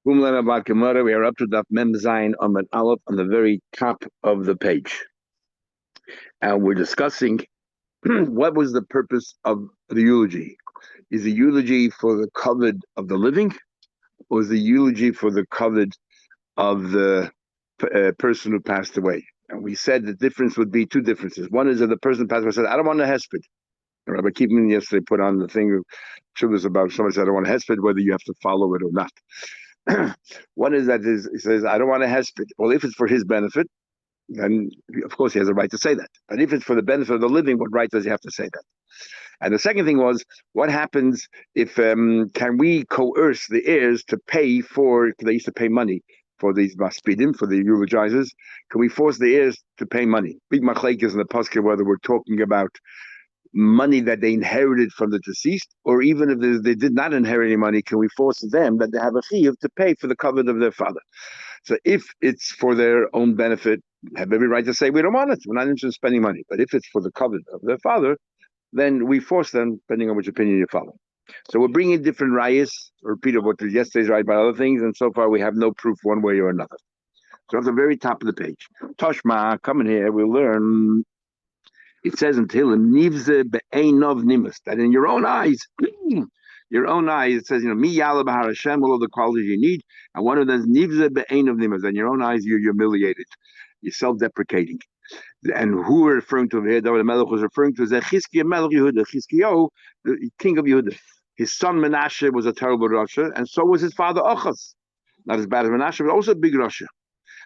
We are up to Daf Mem Zayin Amud Aleph on the very top of the page. And we're discussing what was the purpose of the eulogy. Is the eulogy for the covet of the living, or is the eulogy for the covet of the person who passed away? And we said the difference would be two differences. One is that the person passed away said, I don't want a hesped. Rabbi Keepman yesterday put on the thing of was about someone said, I don't want a hesped, whether you have to follow it or not. One is that he says, I don't want a hesped. Well, if it's for his benefit, then of course he has a right to say that. But if it's for the benefit of the living, what right does he have to say that? And the second thing was, what happens if, can we coerce the heirs to pay for, they used to pay money for these maspidim, for the eulogizers. Can we force the heirs to pay money? Big machlekes in the poskim, whether we're talking about money that they inherited from the deceased, or even if they did not inherit any money, can we force them that they have a chiyuv to pay for the covet of their father? So if it's for their own benefit, have every right to say we don't want it. We're not interested in spending money. But if it's for the covet of their father, then we force them, depending on which opinion you follow. So we're bringing different rayas, repeat of what yesterday's right by other things, and so far we have no proof one way or another. So at the very top of the page, Toshma, come in here, we'll learn. It says in Tehillim, Nivze be'einov nimus, that in your own eyes, it says, Mi yala b'har Hashem, all of the qualities you need, and one of them is Nivze be'einov nimus, in your own eyes you're humiliated, you're self-deprecating. And who we're referring to here, David Melech was referring to, is Chizkiah Melech Yehuda, Chizkiah, the king of Yehuda. His son Menashe was a terrible Rasha, and so was his father Achaz. Not as bad as Menashe, but also a big Rasha.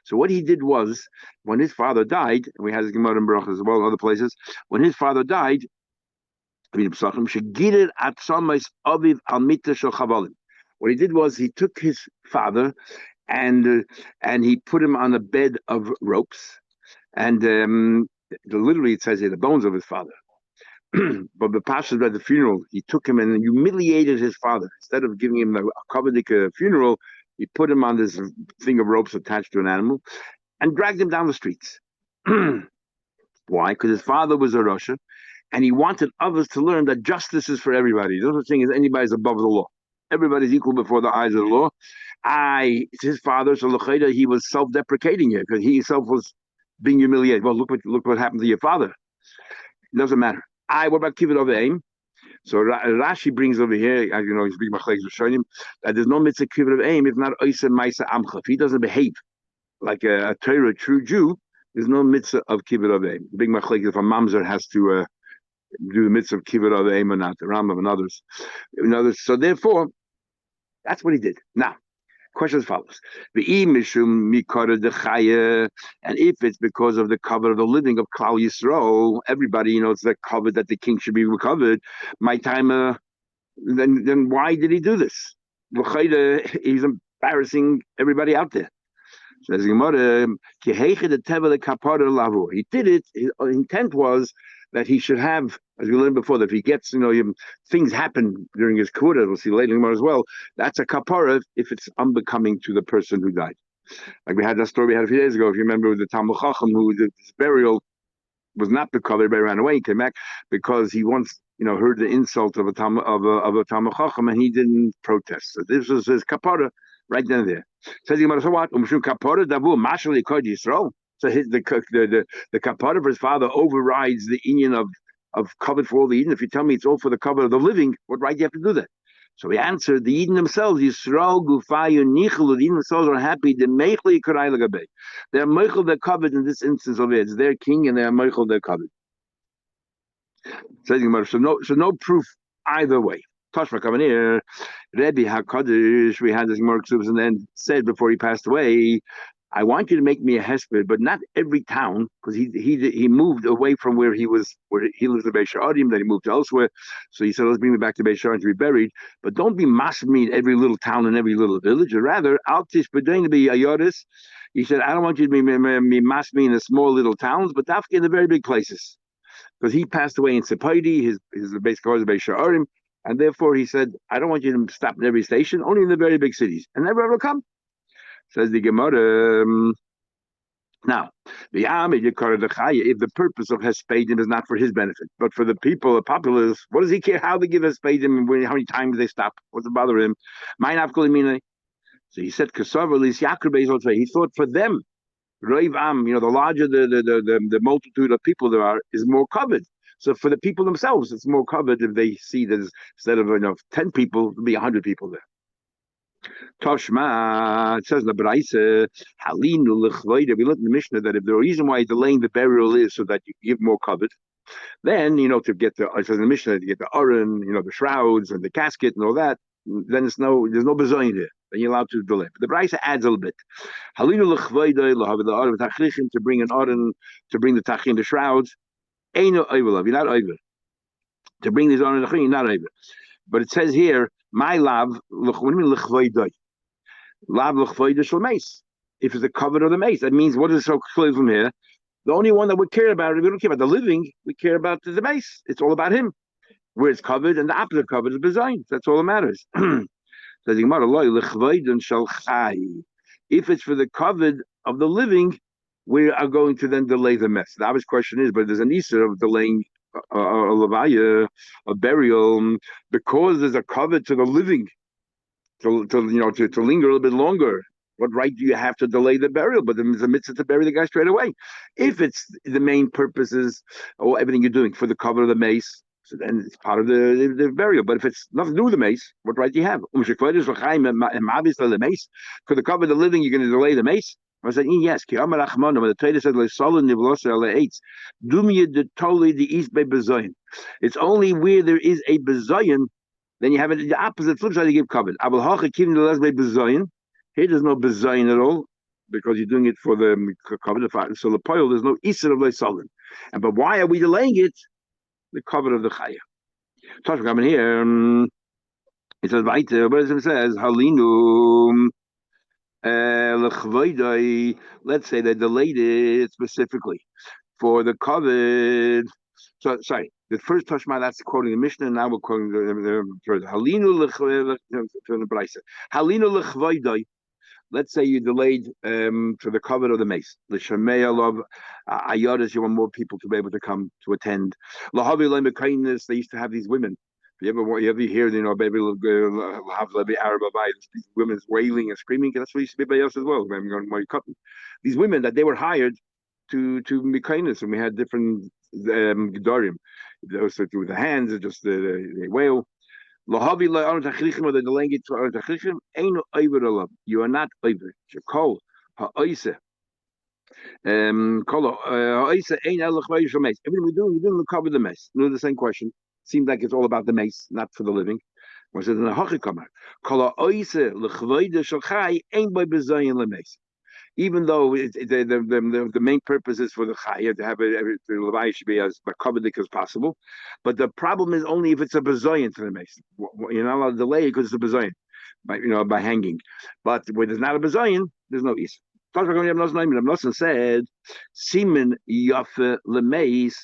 So what he did was, when his father died, and we had his Gemara in Baruch as well, in other places, when his father died, what he did was he took his father and he put him on a bed of ropes, and literally it says here the bones of his father. But the pastor at the funeral, he took him and humiliated his father. Instead of giving him a Kavadik funeral, he put him on this thing of ropes attached to an animal and dragged him down the streets. Why? Because his father was a Rasha, and he wanted others to learn that justice is for everybody. There's no such thing as anybody's above the law. Everybody's equal before the eyes of the law. It's his father, so he was self-deprecating here because he himself was being humiliated. Well, look what happened to your father. It doesn't matter. What about Kibbutz of Aim? So Rashi brings over here, as you know, he's big machlekes showing him that there's no mitzvah kibbutz of aim if not oisem ma'isa amcha. If he doesn't behave like a Torah true Jew, there's no mitzvah of kibbutz of aim. Big machlekes if a mamzer has to do the mitzvah of kibbutz of aim or not, the Rambam and others. So therefore, that's what he did. Now, question as follows: and if it's because of the cover of the living of Klal Yisrael, everybody it's the cover that the king should be recovered. My time, then why did he do this? He's embarrassing everybody out there. Says Gemara, he did it. His intent was that he should have, as we learned before, that if he gets, things happen during his kura, we'll see later as well, that's a kapara if it's unbecoming to the person who died. Like we had that story we had a few days ago, if you remember, with the Talmud Chacham, who his burial was not because everybody ran away, he came back because he once, heard the insult of a Talmud Chacham and he didn't protest. So this was his kapara right then and there. Says Gemara, so what? Kapara davu mashali kod Yisrael. So the kapara for his father overrides the union of covet for all the Eden. If you tell me it's all for the covet of the living, what right do you have to do that? So he answered, the Eden themselves, Yisrael gufayu nichelu, the Eden themselves are happy. The meichli karai lagabe. They're meichel their covet in this instance of it. It's their king and they are meichel their covet. So no proof either way. Toshma coming here, Rebbe HaKadosh, we had this Gemara and then said before he passed away, I want you to make me a hesped, but not every town, because he moved away from where he was, where he lives in Beis Sha'arim, then he moved to elsewhere. So he said, let's bring me back to Beis Sha'arim to be buried. But don't be masmid in every little town and every little village. Or rather, Altish B'dain to be Ayoris. He said, I don't want you to be masmid in the small little towns, but Dafka in the very big places. Because he passed away in Sepaidi, his base cars of Beis Sha'arim, and therefore he said, I don't want you to stop in every station, only in the very big cities. And never ever come. Says the Gemara. Now, if the purpose of Hespedim is not for his benefit, but for the people, the populace, what does he care how they give Hespedim and how many times they stop? What's it bother him? So he said, he thought for them, the larger the multitude of people there are, is more covered. So for the people themselves, it's more covered if they see that instead of 10 people, there'll be 100 people there. Toshma, it says in the Braise, Halinu l'chvoide. We learned in the Mishnah that if the reason why delaying the burial is so that you give more covet, then to get it says in the Mishnah to get the aron, the shrouds and the casket and all that, then there's no bezoin there. Then you're allowed to delay. But the Braise adds a little bit. Halinu l'chvoide l'hav the aron tachlichim, to bring an aron, to bring the tachim, the shrouds. Eino oivelav, you're not oiver. To bring these aron tachim, you're not oiver. But it says here, my lav, what do you mean l'chvoide? Lav l'chvoide shel mace. If it's a covet of the mace, that means what is so clear from here? The only one that we care about, we don't care about the living, we care about the mace. It's all about him. Where it's covered, and the opposite of covered is bezayin. That's all that matters. If it's for the covet of the living, we are going to then delay the mess. The obvious question is, but there's an issue of delaying a levaya, a burial, because there's a covet to the living, to linger a little bit longer. What right do you have to delay the burial? But there's a mitzvah to bury the guy straight away. If it's the main purpose is, or everything you're doing for the cover of the mace, so then it's part of the burial. But if it's nothing to do with the mace, what right do you have? Could the cover of the living, you're going to delay the mace? I said, yes. When the Torah said, it's only where there is a bezayin, then you have it the opposite flip side, you give cover. Here there's no bezayin at all, because you're doing it for the cover. So the poil, there's no iser of leisalin. But why are we delaying it? The cover of the chaya. Tosh coming here. It says, what does it says? Halinu. Let's say they delayed it specifically for the covet. So sorry, the first Tashma, that's quoting the Mishnah, and now we're quoting the Halinu l'chvoidai. Let's say you delayed for the covet of the mace. L'shamei love ayadas, you want more people to be able to come to attend. Lahavi le'mekainis, they used to have these women. You ever hear, baby, have Arab, these women's wailing and screaming? That's what used to be by us as well. These women that they were hired to be kindness, and we had different gedarim. So through the hands, just they wail. You are not over. Everything we're doing to cover the mess. The same question. Seems like it's all about the mace, not for the living. Even though the main purpose is for the chaya to have the levaya should be as covered as possible, but the problem is only if it's a bezayin to the mace. You're not allowed to delay it because it's a bezayin by hanging. But where there's not a bezayin, there's no is. Nosson said, "Simen yafe lemeis."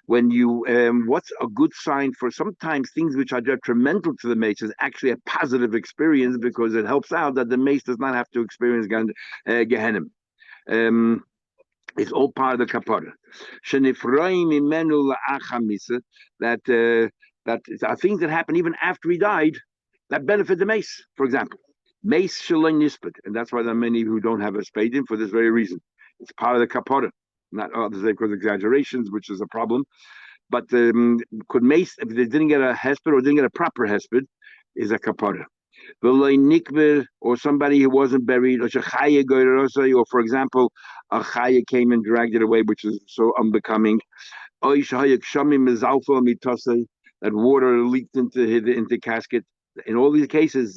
When you, what's a good sign for sometimes things which are detrimental to the mace is actually a positive experience, because it helps out that the mace does not have to experience Gehenna. It's all part of the kapara. That are things that happen even after he died that benefit the mace. For example, mace shaloi nispet, and that's why there are many who don't have a spadim for this very reason. It's part of the kapara, not others because of exaggerations, which is a problem. But could mace, if they didn't get a hesped or didn't get a proper hesped, is a kapara. Or somebody who wasn't buried, or for example, a chaya came and dragged it away, which is so unbecoming. That water leaked into the casket. In all these cases,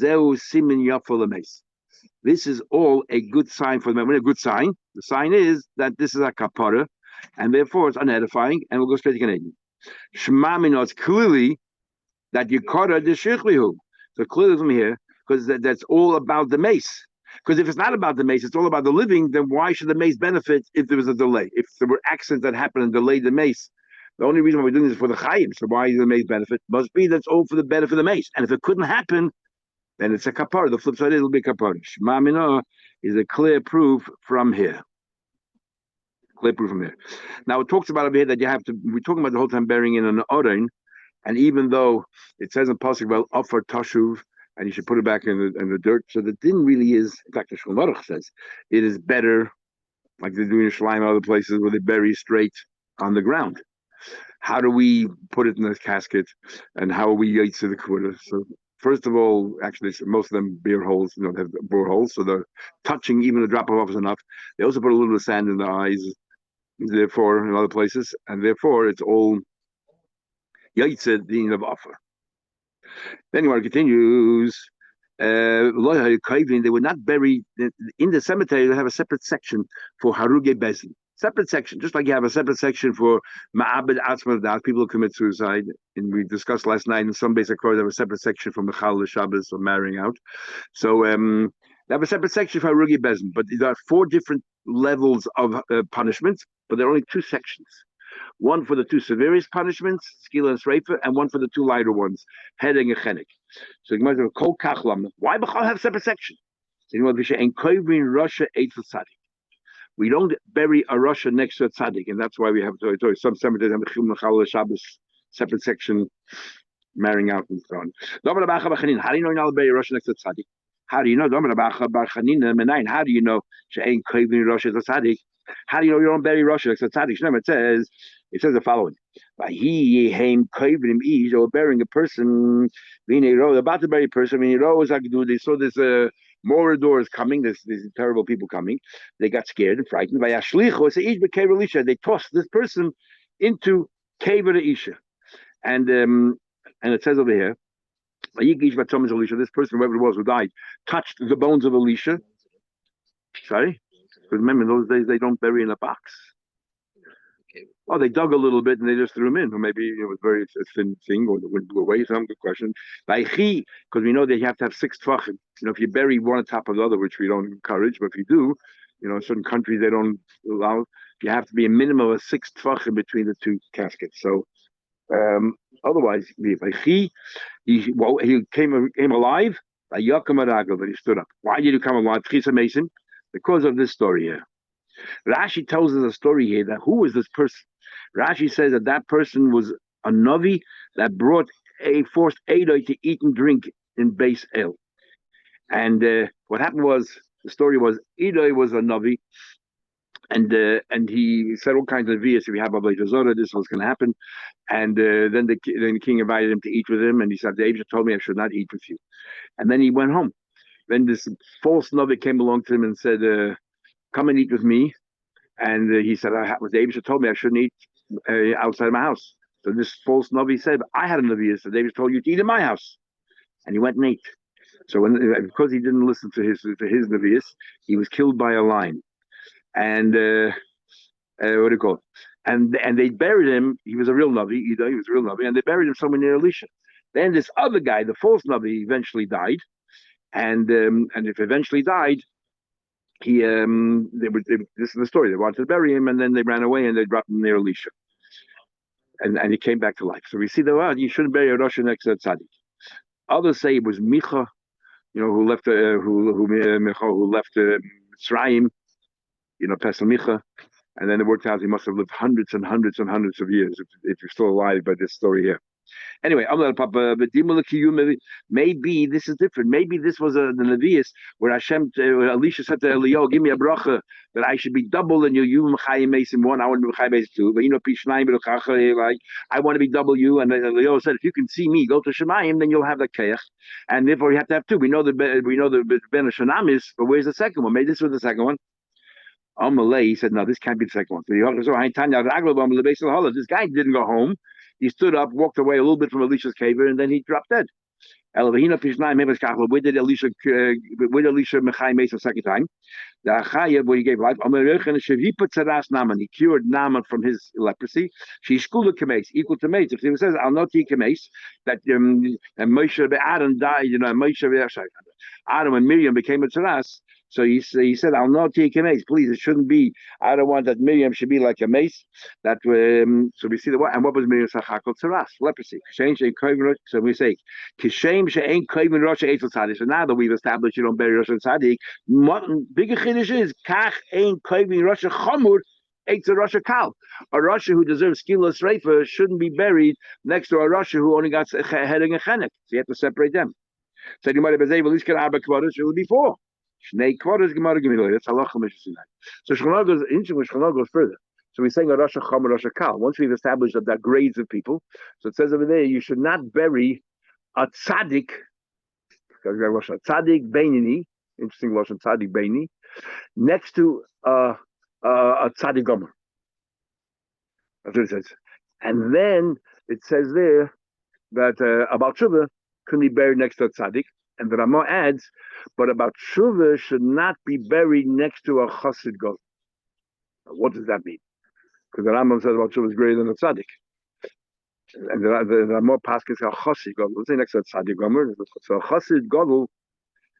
this is all a good sign for them. When a good sign, the sign is that this is a kapara, and therefore it's unedifying, and we'll go straight to Canadian. Shema, it's clearly that yikara the shechlihu. So clearly from here, because that's all about the mace. Because if it's not about the mace, it's all about the living, then why should the mace benefit if there was a delay? If there were accidents that happened and delayed the mace, the only reason why we're doing this is for the chayim. So why does the mace benefit? Must be that's all for the benefit of the mace. And if it couldn't happen, then it's a kapara. The flip side is it'll be kapara. Shema Minah is a clear proof from here. Clear proof from here. Now it talks about over here that you have to. We're talking about the whole time burying in an oren, and even though it says in pasuk well offer tashuv, and you should put it back in the dirt. So the din really is, in fact, the Shulchan Aruch says it is better, like they do in Shalim and other places, where they bury straight on the ground. How do we put it in the casket, and how are we yaitz to the kvura? So first of all, actually, most of them beer holes, have bore holes, so they're touching, even a drop of off is enough. They also put a little bit of sand in the eyes, therefore, in other places, and therefore it's all yaitz din of offer. Then Gemara continues. They would not bury in the cemetery. They have a separate section for haruge bezin. Separate section, just like you have a separate section for ma'abed atzma das, people who commit suicide. And we discussed last night in some basic course, they have a separate section for mechal Shabbos or marrying out. So they have a separate section for haruge bezin. But there are 4 different levels of punishment, but there are only 2 sections. One for the 2 severest punishments, skila and sreifa, and one for the 2 lighter ones, heading and chenek. So why have a separate section? We don't bury a Russia next to a tzaddik, and that's why we have some cemeteries have a chum Shabbos separate section, marrying out and so on. How do you know you're not bury a Russia next to a tzaddik? How do you know? How do you know? How do you know you don't bury Russia next to a tzaddik? It says the following: they were burying a person, about to bury a person. They saw this more doors coming. These terrible people coming. They got scared and frightened. They tossed this person into Kever Isha, and it says over here, this person, whoever it was who died, touched the bones of Elisha. Sorry, but remember in those days they don't bury in a box. Oh, they dug a little bit and they just threw him in, or maybe it was very a thin thing, or the wind blew away. Some good question. Because we know that you have to have 6 tefachim. If you bury one on top of the other, which we don't encourage, but if you do, certain countries they don't allow. You have to be a minimum of 6 tefachim between the 2 caskets. So otherwise, he came alive. But he stood up. Why did he come alive? Mason, because of this story here. Rashi tells us a story here that who was this person? Rashi says that person was a Navi that forced Edoi to eat and drink in Beis El. And what happened was, the story was, Edoi was a Navi, and he said all kinds of views. If you have Avodah Zarah, this was going to happen. And then the king invited him to eat with him, and he said, the Abishah told me I should not eat with you. And then he went home. Then this false Navi came along to him and said, come and eat with me. And he said, the Abishah told me I shouldn't eat outside my house. So this false Navi said, I had a Navi, so David told you to eat in my house. And he went and ate. So because he didn't listen to his Navius, he was killed by a lion. And what do you call it? And they buried him. He was a real Navi. He was a real Navi. And they buried him somewhere near Elisha. Then this other guy, the false Navi, eventually died. And if eventually died, this is the story. They wanted to bury him, and then they ran away and they dropped him near Elisha. And he came back to life. So we see that you shouldn't bury a Russia next to a tzaddik. Others say it was Micha, who left Mitzrayim, Pesach Micha, and then it worked out he must have lived hundreds and hundreds and hundreds of years if you're still alive by this story here. Anyway, maybe this is different. Maybe this was the Nevi'us where Elisha said to Eliyahu, give me a bracha that I should be double and you Mechayim Mason 1, I want to be Mechayim Mason 2. But like I want to be double you. And Eliyahu said, if you can see me go to Shemayim, then you'll have the Keach. And therefore you have to have 2. We know the Ben Shanam is, but where's the second one? Maybe this was the second one. Amalei, he said, no, this can't be the second one. So this guy didn't go home. He stood up, walked away a little bit from Elisha's cave, and then he dropped dead. Where did Elisha Mechai Mason second time? The Achayev, where he gave life. He put Tzaras Naaman. He cured Naaman from his leprosy. She schooling Kames, equal to Mace. If he says, I'll not take Kames, that and Moshe Adam died, Adam and Miriam became a Tzaras. So he said, I'll not take a mace. Please, it shouldn't be. I don't want that Miriam should be like a mace. That so we see and what was Miriam's hachakol tzaras, leprosy. So we say, kishem she'ain koivin Rosh Eitzel Tzadik. So now that we've established you don't bury Rosh Tzadik, bigger chiddush is kach ein koivin Rosh Chamur Eitzel Rosh Kal. A Rosh who deserves skillas reifa shouldn't be buried next to a Rosh who only got heading a chenek. So you have to separate them. So you might have said, well, this can arba kvadas, it will be four. Shnei kvadas gemara gemara. That's halacha mishnah. So Shulchan goes into Shulchan goes further. So we're saying a Rosh Cham, Rosh Kal. Once we've established that grades of people, so it says over there, you should not bury a tzaddik, tzaddik beinini, interesting Rosh tzaddik beini, next to a tzaddik gomer. That's what it says. And then it says there that about Shuvah can be buried next to a tzaddik. And the Ramah adds, but about Shuvah should not be buried next to a chassid gomer. What does that mean? Because the Rambam says about Shuvah is greater than a tzaddik. And there are more paskins a chassid gadol. Let's say next to a tzaddik gomer. So a chassid gadol,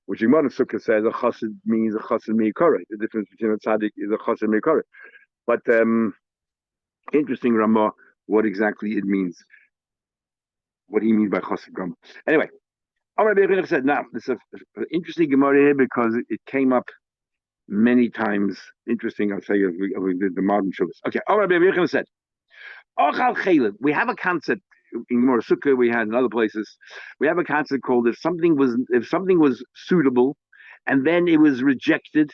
which Imam Sukkah says a chassid means a chassid meikara. The difference between a tzaddik is a chassid meikara. But interesting Ramah, what exactly it means. What he means by chassid gomer. Anyway, Amar Bechir said, now this is an interesting Gemara here because it came up many times. Interesting, I'll say, as we did the modern Shuvas. Okay, Amar Bechir said, we have a concept in Gemara Sukkah, we had in other places. We have a concept called if something was suitable, and then it was rejected,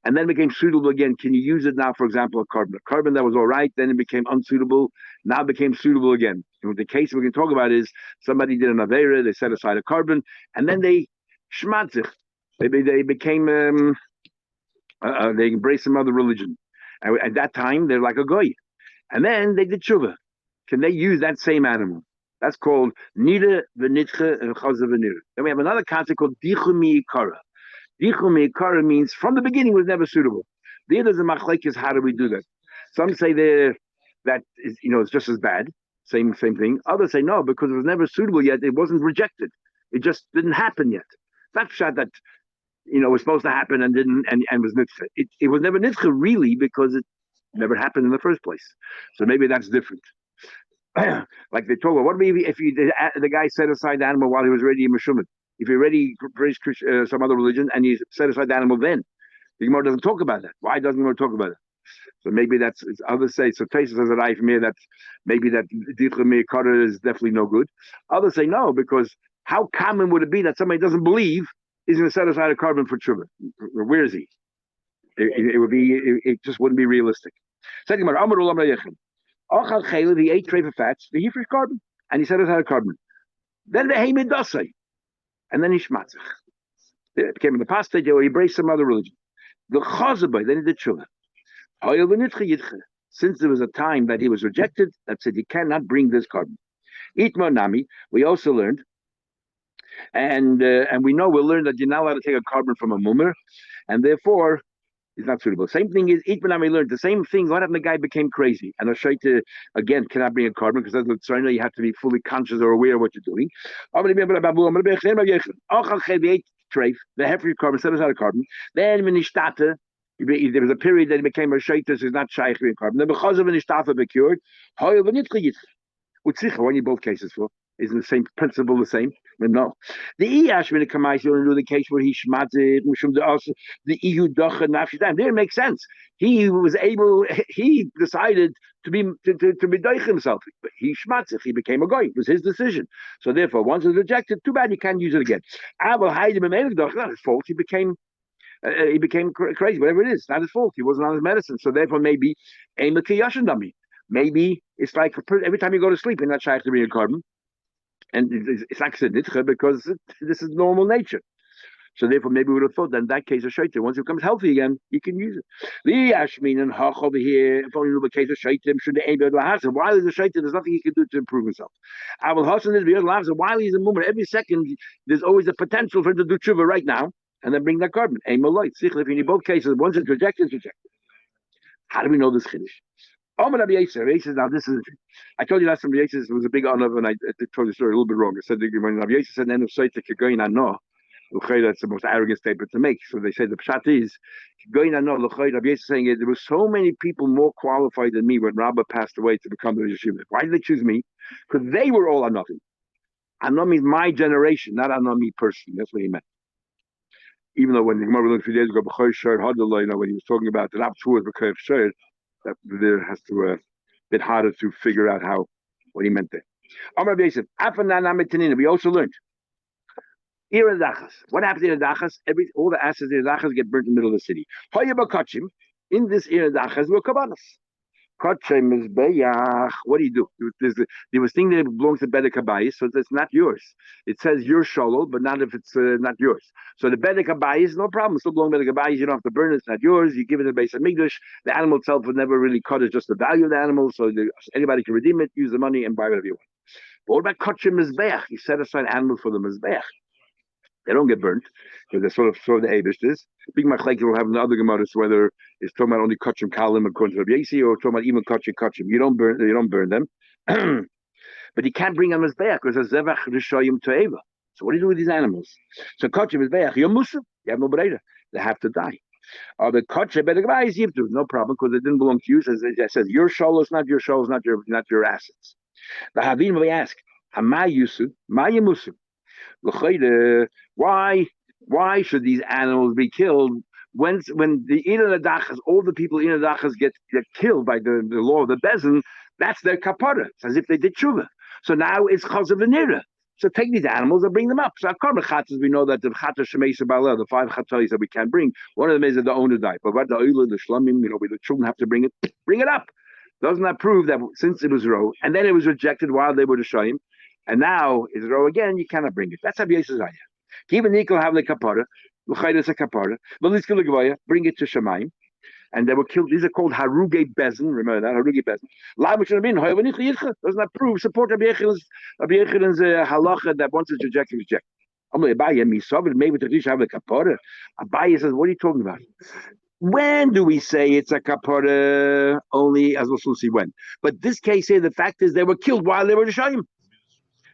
and then it became suitable again. Can you use it now? For example, a carbon that was all right, then it became unsuitable. Now it became suitable again. And the case we can talk about is somebody did an avera, they set aside a carbon, and then they shmatzich. They became they embraced some other religion. And at that time, they're like a goy. And then they did tshuva. Can they use that same animal? That's called nida v'nitcha and chaza v'nira. Then we have another concept called dichu mi'ikara. Dichu mi'ikara means from the beginning was never suitable. The other is a machlekes. How do we do that? Some say that is, it's just as bad. Same thing. Others say no, because it was never suitable yet. It wasn't rejected. It just didn't happen yet. That's shot that was supposed to happen and didn't and was nitcha. It was never nitcha really because it never happened in the first place. So maybe that's different. Like they talk about, what maybe if the guy set aside the animal while he was already in Meshumah? If he already praised some other religion and he set aside the animal then, the Gemara doesn't talk about that. Why doesn't the Gemara talk about it? So maybe that's, others say, so Taisa says that I from here that maybe that Dichla Me'ikara is definitely no good. Others say no, because how common would it be that somebody doesn't believe is going to set aside a carbon for tshuva? Where is he? It would be, it just wouldn't be realistic. Second Gemara, Amar Ulam Rayechem. Achal Chayla, the 8 tray of fats, the Hifrish carbon, and he set aside a carbon. Then the Haimid Dasai, and then he shmatzach. It became in the past stage where he embraced some other religion. The Chazabai, then he did tshuva. Since there was a time that he was rejected, that said you cannot bring this carbon. Itma Nami, we also learned, and we'll learn that you're not allowed to take a carbon from a mummer, and therefore it's not suitable. Same thing is Itma Nami learned the same thing. What happened? The guy became crazy, and Ashaita again cannot bring a carbon because that's what you have to be fully conscious or aware of what you're doing. The hefty carbon set aside a carbon. Then when there was a period that he became a shaitas who's not shaykh in carbon. Then because of an ishtafa becured, when you both cases for isn't the same principle the same? But no. The Iyash when it comes you do the case where he shmatzed the Iyu Docha Nafshidam. There it makes sense. He decided to be doich himself. But he shmatzed, he became a goy. It was his decision. So therefore, once it's rejected, too bad you can't use it again. Abel Haidim not his fault. He became crazy, whatever it is. It's not his fault. He wasn't on his medicine. So therefore, maybe maybe it's like every time you go to sleep, you're not shaykh to be a carbon. And it's like nitcha because this is normal nature. So therefore, maybe we would have thought that in that case of shaitim, once it becomes healthy again, you can use it. The Ashmin and Hach over here, if only the case of shaitim, should the Abel Lahasa. While he's a shaitim, there's nothing he can do to improve himself. Abel Hassan is Biyad Lahasa. While he's a mummer, every second there's always a potential for him to do tshuva right now and then bring that carbon. Aimolite. If in both cases, once it's rejected, it's rejected. How do we know this chiddush? Now this is. I told you last time Rabbi Yosef was a big honor, and I told the story a little bit wrong. I said when Rabbi Yosef said, "End of Seitek going on no," that's the most arrogant statement to make. So they say the pshat is going on no. Rabbi Yosef saying there were so many people more qualified than me when Rabbi passed away to become the yeshiva. Why did they choose me? Because they were all anotim. Anom means my generation, not anom me personally. That's what he meant. Even though when the Gemara learned a few days ago, when he was talking about the Raptur B'Koyach Shor, that there has to a bit harder to figure out what he meant there. We also learned Iradachas. What happens in Iradachas? All the assets in Iradachas get burnt in the middle of the city. Hayabakachim. In this Iradachas, we're kabanas. Kachem is bayach. What do you do? There was thing that belongs to Bedek Habayis, so it's not yours. It says your shalol, but not if it's not yours. So the Bedek Habayis, no problem. It still belongs to Bedek Habayis. You don't have to burn it. It's not yours. You give it to the base of Migdash. The animal itself would never really cut it, just the value of the animal. So anybody can redeem it, use the money, and buy whatever you want. But what about Kachem Mizbeach? You set aside animals for the Mizbeach. They don't get burnt because they're sort of the Abishtis. Big Machlek will have another Gemaras whether it's talking about only Kachim Kalim according to Rabbi Yasi or talking about even Kachim. You don't burn them. But you can't bring them as Beach because it's Zevach Rishayim Toeva. So what do you do with these animals? So Kachim is Beach. You're Muslim. You have no Breda. They have to die. The Kachim better guys, you have to, no problem because it didn't belong to you. It says your shol is not your shol, is not your assets. The Havim will ask, Hamay Yusuf, Maya Muslim. Why should these animals be killed when the Ina Nadachas, all the people in Nadachas get killed by the law of the Bezin? That's their kapara. It's as if they did tshuva. So now it's chaz of venira. So take these animals and bring them up. So Akar Chatzas, we know that the Chatzas Shemeisa Bala, the 5 Chatzos that we can bring, one of them is that the owner died. But what the Oila, the Shlamim, the children have to bring it up. Doesn't that prove that since it was row and then it was rejected while they were the Shayim, and now it's row again, you cannot bring it. That's how Yisrael Zayah. Even Nikol have the kapara, l'chaydas a kapara, v'liskul l'gvaya, bring it to Shemaim, and they were killed. These are called haruge bezin. Remember that haruge bezin. Doesn't that prove support Rabbi Yechilin's halacha that once it's rejected, reject. Maybe to have the kapara. Abaye says, "What are you talking about? When do we say it's a kapara? Only as we'll see when. But this case here, the fact is they were killed while they were Rishayim.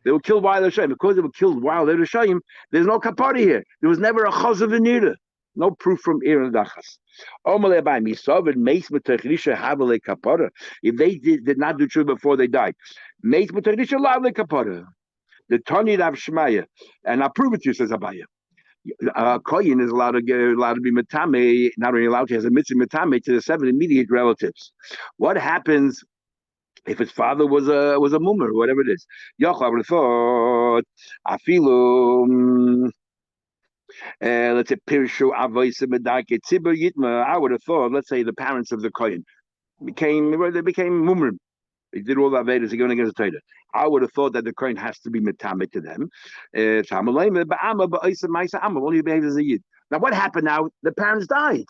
They were killed while they were Rishayim. Because they were killed while they were Rishayim, there's no kapara here. There was never a chaz of venira. No proof from Ir and Dachas. If they did not do true before they died, the Tani Rav Shmaya, and I'll prove it to you, says Abaya. Koyin is allowed to be metame, not only allowed to, has a mitzvah metame to the 7 immediate relatives. What happens if his father was a mummer, whatever it is? Yochel would have thought, afilu. Let's say Pirshu Avoisa Medake Tzibur Yitma. I would have thought, let's say the parents of the Kohen became mumrim. They did all the Avedas, they're going against the Torah. I would have thought that the Kohen has to be metamet to them. Only behave as a Yid. Now what happened now? The parents died.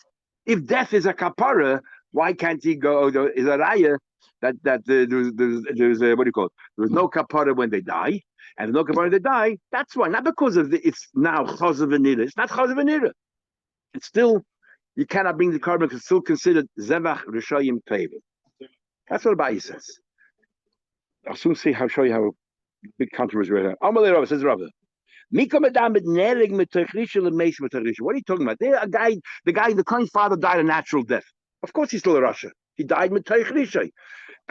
If death is a kapara, why can't he go? Is a raya that there's a, what do you call it? There was no kapara when they die. And no kapara when they die, that's why. Not because of it's now chaz of venira. It's not chaz of venira. It's still, you cannot bring the carbon because it's still considered zevach rishayim tevim. That's what Abaye says. I'll soon show you how big controversy right now. Amalei Rav says Rav. What are you talking about? The Kohen's father died a natural death. Of course he's still a Rasha. He died with Teichrishay.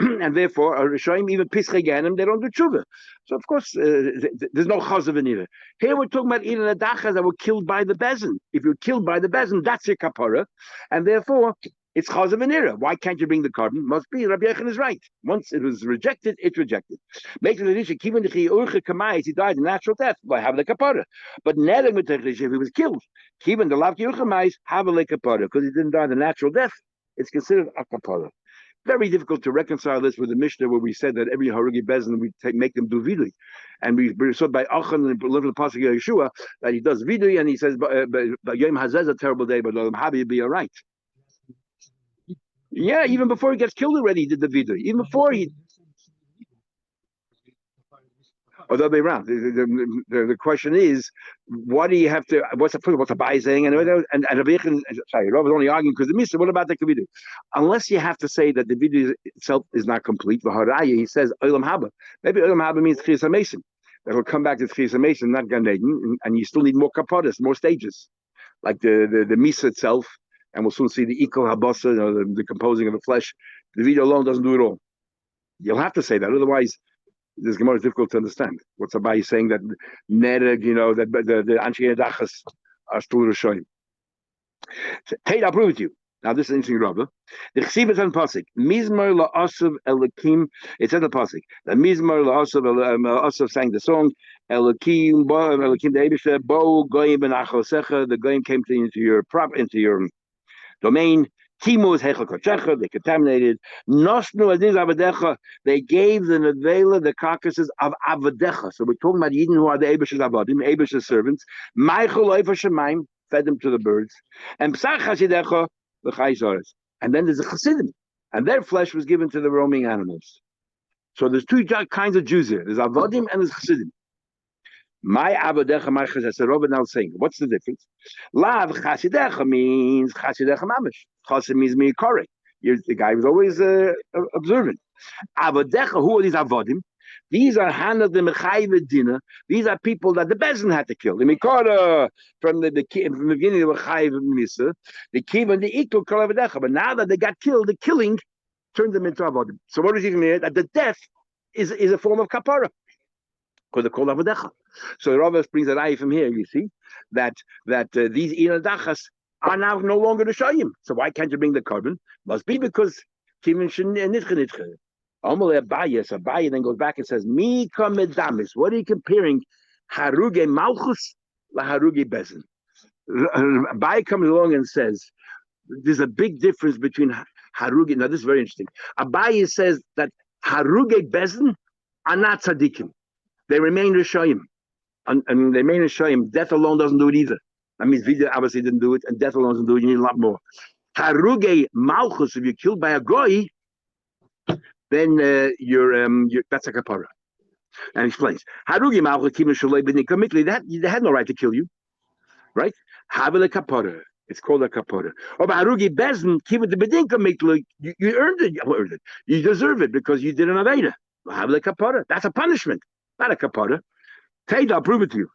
And therefore, Rishoyim, even Pischei Ganim, they don't do tshuva. So, of course, there's no chazav in either. Here we're talking about Ilan Adachas that were killed by the Bezin. If you're killed by the Bezin, that's your kapara. And therefore, it's chazav in era. Why can't you bring the carbon? Must be, Rabbi Yechon is right. Once it was rejected, it's rejected. Make the Risha, even if he died a natural death, by having the kapara. But Nereg with if he was killed, even the Lav Yuchamais, have a kapara, because he didn't die the natural death, it's considered a kapara. Very difficult to reconcile this with the Mishnah where we said that every Harugi Bezin we make them do vidui, and we saw by Achan and little pasuk Yeshua that he does vidui and he says, "But Yom Hazeh a terrible day, but Habi be all right." Yeah, even before he gets killed already, he did the vidui. Even before he. Or the other way around. The question is, what do you have to? What's the Abaye saying? And Rabbi Yechon, sorry, Rav was only arguing because the Mishnah. What about the vidui? Unless you have to say that the vidui itself is not complete. V'haraya, he says Olam Haba. Maybe Olam Haba means Chiyas HaMesim. That will come back to Chiyas HaMesim, not Gan Eden, and you still need more kapadas, more stages, like the Misa itself. And we'll soon see the Ikol Habasa, the composing of the flesh. The vidui alone doesn't do it all. You'll have to say that, otherwise. This Gemara is difficult to understand. What's Abaye saying that Nereg, that the Anshe Dachas are still Rishoyim. Tate, I'll prove it to you. Now this is interesting, Rabbi. The Chesibas and Pasik Mizmar la'asav Elikim. It says the Pasik that Mizmar la'asav sang the song Elokim, Elokim, the Eibishter, Bo Goyim ben Achosecha. The Goyim came into your domain. Timus Hechakochecha, they contaminated. Nosnu Adin Avadecha, they gave the Nevela the carcasses of Avadecha. So we're talking about Eden who are the Abish's Avadim, Abish's servants. Michael Oifa Shemaim, fed them to the birds. And Psach Hasidecha, the Chayzaris. And then there's the Chassidim, and their flesh was given to the roaming animals. So there's two kinds of Jews here. There's Avadim and there's Chassidim. My Avadecha, my Chassidim. Robert now saying, what's the difference? Lav Chasidecha means Chasidecha Mamish. Chasid means Mikore. The guy was always observant. Avadecha, who are these Avadim? These are Hana the Mechayve Dina. These are people that the Bezin had to kill. The Mikora from the beginning of Mechayve Misa, the Kiv and the Ikul Kol Avadecha. But now that they got killed, the killing turned them into Avadim. So what does he mean? That the death is a form of kapara. Because they're called Avadecha. So Rav brings an eye from here, you see, that these Inadachas are now no longer the Shayim. So why can't you bring the carbon? Must be because Kimin Nitche. Abaye then goes back and says, Mika Medamis. What are you comparing? Haruge Malchus la Haruge Bezin. Abaye comes along and says, there's a big difference between Haruge. Now, this is very interesting. Abaye says that Haruge Bezin are not tzaddikim. They remain Rishayim. And they remain Rishayim. Death alone doesn't do it either. That means Vida obviously didn't do it, and death alone doesn't do it. You need a lot more. Haruge Malchus, if you're killed by a goy, then that's a kapara. And explains. Haruge Malchus, they had no right to kill you. Right? Have a kapara. It's called a kapara. Or Haruge Bezin, you earned it. You deserve it because you did an Aveda. Have a kapara. That's a punishment. Not a kapara. Taida, I'll prove it to you.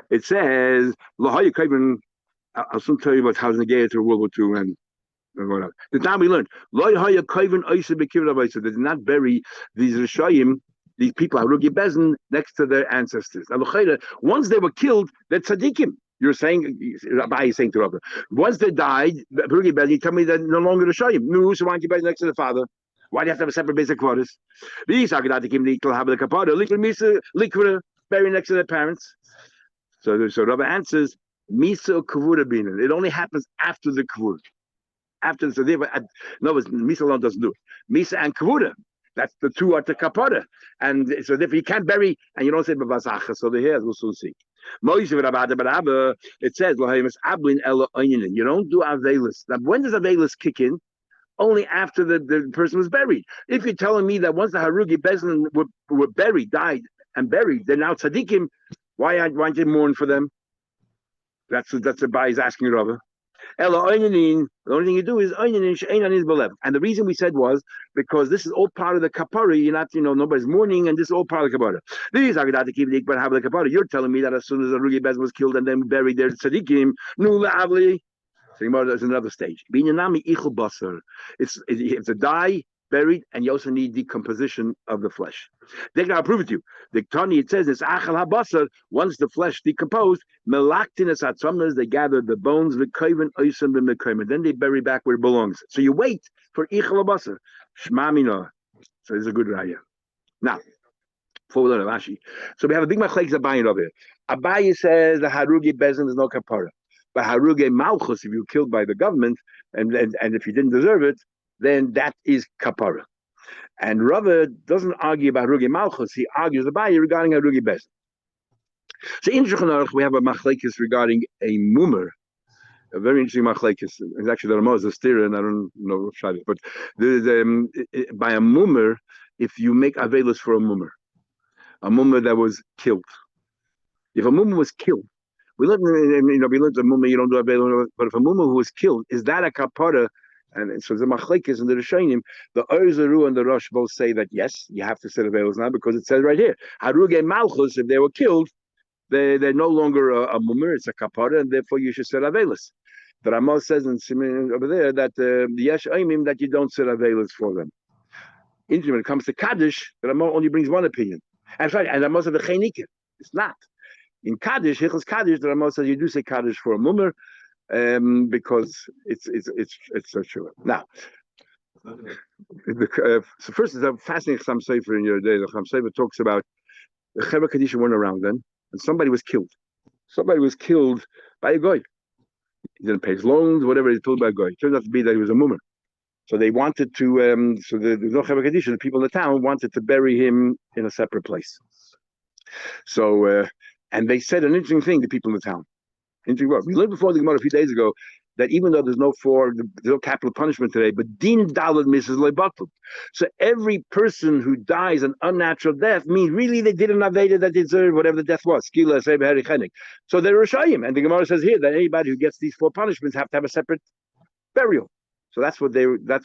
It says, I'll soon tell you about how the Negea to World War II and whatever. The time we learned, they did not bury these Rishayim, these people, Harugi Bezin, next to their ancestors. Once they were killed, they're tzaddikim. You're saying, Rabbi is saying to Rabbi, once they died, Harugi Bezin, you tell me they're no longer Rishayim. No, so why aren't you buried next to the father? Why do you have to have a separate basic quarters? These are buried next to their parents. So Rabbi answers, Misa Kavura Bina. It only happens after the Kavur. After so no, Misa alone doesn't do it. Misa and Kavura. That's the two are the kapara. And so therefore you can't bury and you don't say Babasacha. So the hairs we'll soon see. It says you don't do Avelis. Now when does Avelis kick in? Only after the person was buried. If you're telling me that once the Harugi Bezin were buried, died and buried, they're now tzaddikim, why aren't you mourn for them? That's the Bai is asking Rava. The only thing you do is and the reason we said was because this is all part of the kapara. You're not, nobody's mourning, and this is all part of the kapara. These are to keep the kapara. You're telling me that as soon as the Harugi Bezin was killed and then buried, they're tzaddikim. So there's another stage. It's a die, buried, and you also need decomposition of the flesh. I'll prove it to you. The Tani, it says it's achal habasar. Once the flesh decomposed, melaktinas atzamnas, they gather the bones, v'koven oisam v'mekomen. Then they bury back where it belongs. So you wait for ichal habasar. Shmamina. So it's a good raya. Now, before we learn Rashi, so we have a big machlekes Abaye over here. Abaye says the Harugi Bezin is no kapara. But Haruge Malchus, if you're killed by the government, and if you didn't deserve it, then that is kapara. And Rava doesn't argue about Haruge Malchus, he argues Abaye regarding Haruge Bezin. So in Shulchan Aruch, we have a machlekes regarding a mummer, a very interesting machlekes. It's actually the Ramah is a stira, and I don't know if Shadi, but by a mummer, if you make avelos for a mummer that was killed. If a mummer was killed, we learned a mumma, you don't do a but if a mumma who was killed, is that a kapara? And so the machlekes and the Rishonim, the Orzaru and the Rosh both say that yes, you have to set avelos now because it says right here, Haruge Malchus, if they were killed, they're no longer a mumma, it's a kapara, and therefore you should set avelos. The Ramah says in Siman over there that the yesh aimim that you don't set avelos for them. When it comes to Kaddish, the Ramah only brings one opinion. And Ramah said the Chaynikim. It's not. In Kaddish, Hichos Kaddish, the Ramah says you do say Kaddish for a mummer because it's so sure. Now, so first, it's a fascinating Cham Sefer in your day. The Cham Sefer talks about the Chevra Kaddish weren't around then. and somebody was killed. Somebody was killed by a guy. He didn't pay his loans, whatever. He was killed by a guy. It turned out to be that he was a mummer. So they wanted to, so the Nochav Kaddish, the people in the town wanted to bury him in a separate place. So, and they said an interesting thing to people in the town. Interesting word. We learned before the Gemara a few days ago that even though there's no capital punishment today, but din dalad misses lebatul. So every person who dies an unnatural death means really they did an aveda that deserved whatever the death was. Skila sebe herichenik. So they're rishayim, and the Gemara says here that anybody who gets these 4 punishments have to have a separate burial. So that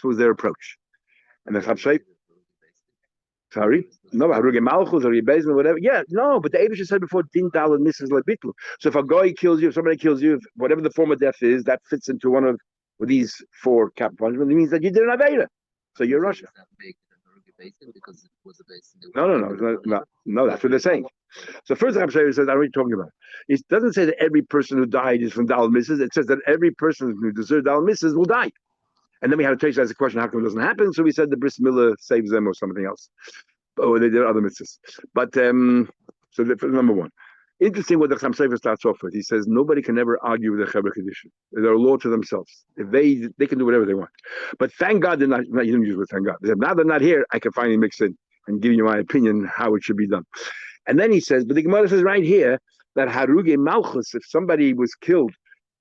was their approach. And the Chabshai, sorry, no, Haruge Malchus or Yebezin or whatever. Yeah, no, but the Eibush said before, Din Dalad misses Lebitlu. So if a guy kills you, if somebody kills you, whatever the form of death is, that fits into one of these 4 capital punishments. It means that you did an Aveda. So you're Russia. Because it was a basin. No, that's what they're saying. So first Chabshai says, I'm already talking about. It doesn't say that every person who died is from Dalad misses. It says that every person who deserves Dalad misses will die. And then we had to take as a question, how come it doesn't happen? So we said the bris milah saves them or something else. Or they did other mitzvahs. But, so number 1. Interesting what the Chaim Sofer starts off with. He says, nobody can ever argue with the Chevra condition. They're a law to themselves. If they can do whatever they want. But thank God they're not, you didn't use it, thank God. They said, now they're not here, I can finally mix in and give you my opinion how it should be done. And then he says, but the Gemara says right here that Haruge Malchus, if somebody was killed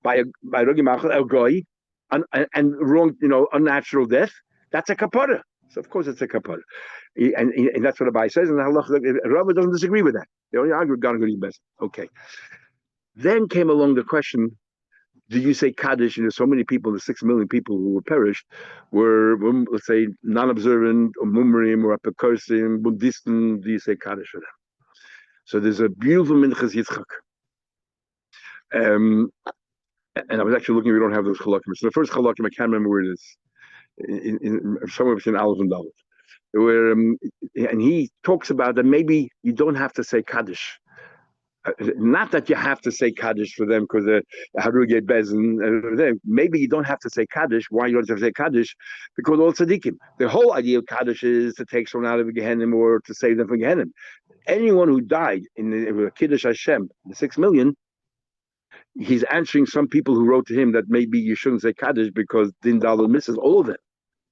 by Haruge Malchus, a goy, and wrong, unnatural death, that's a kapara. So of course it's a kapara, and that's what Abai says. And Allah Rabbi doesn't disagree with that. They only argue with best. Okay. Then came along the question: did you say kaddish? So many people, the 6 million people who were perished, were let's say non-observant or mumrim or apikursim, Buddhism. Do you say kaddish for them? So there's a beautiful minchas Yitzchak. And I was actually looking, we don't have those halakim. So the first halakim, I can't remember where it is, in somewhere between Aleph and Dalet, where, and he talks about that maybe you don't have to say Kaddish. Not that you have to say Kaddish for them because they're Haruge Bezin. Maybe you don't have to say Kaddish. Why you don't have to say Kaddish? Because all tzaddikim. The whole idea of Kaddish is to take someone out of Gehenna or to save them from Gehenna. Anyone who died in the Kiddush Hashem, the 6 million, he's answering some people who wrote to him that maybe you shouldn't say Kaddish because Din Dalad misses all of them.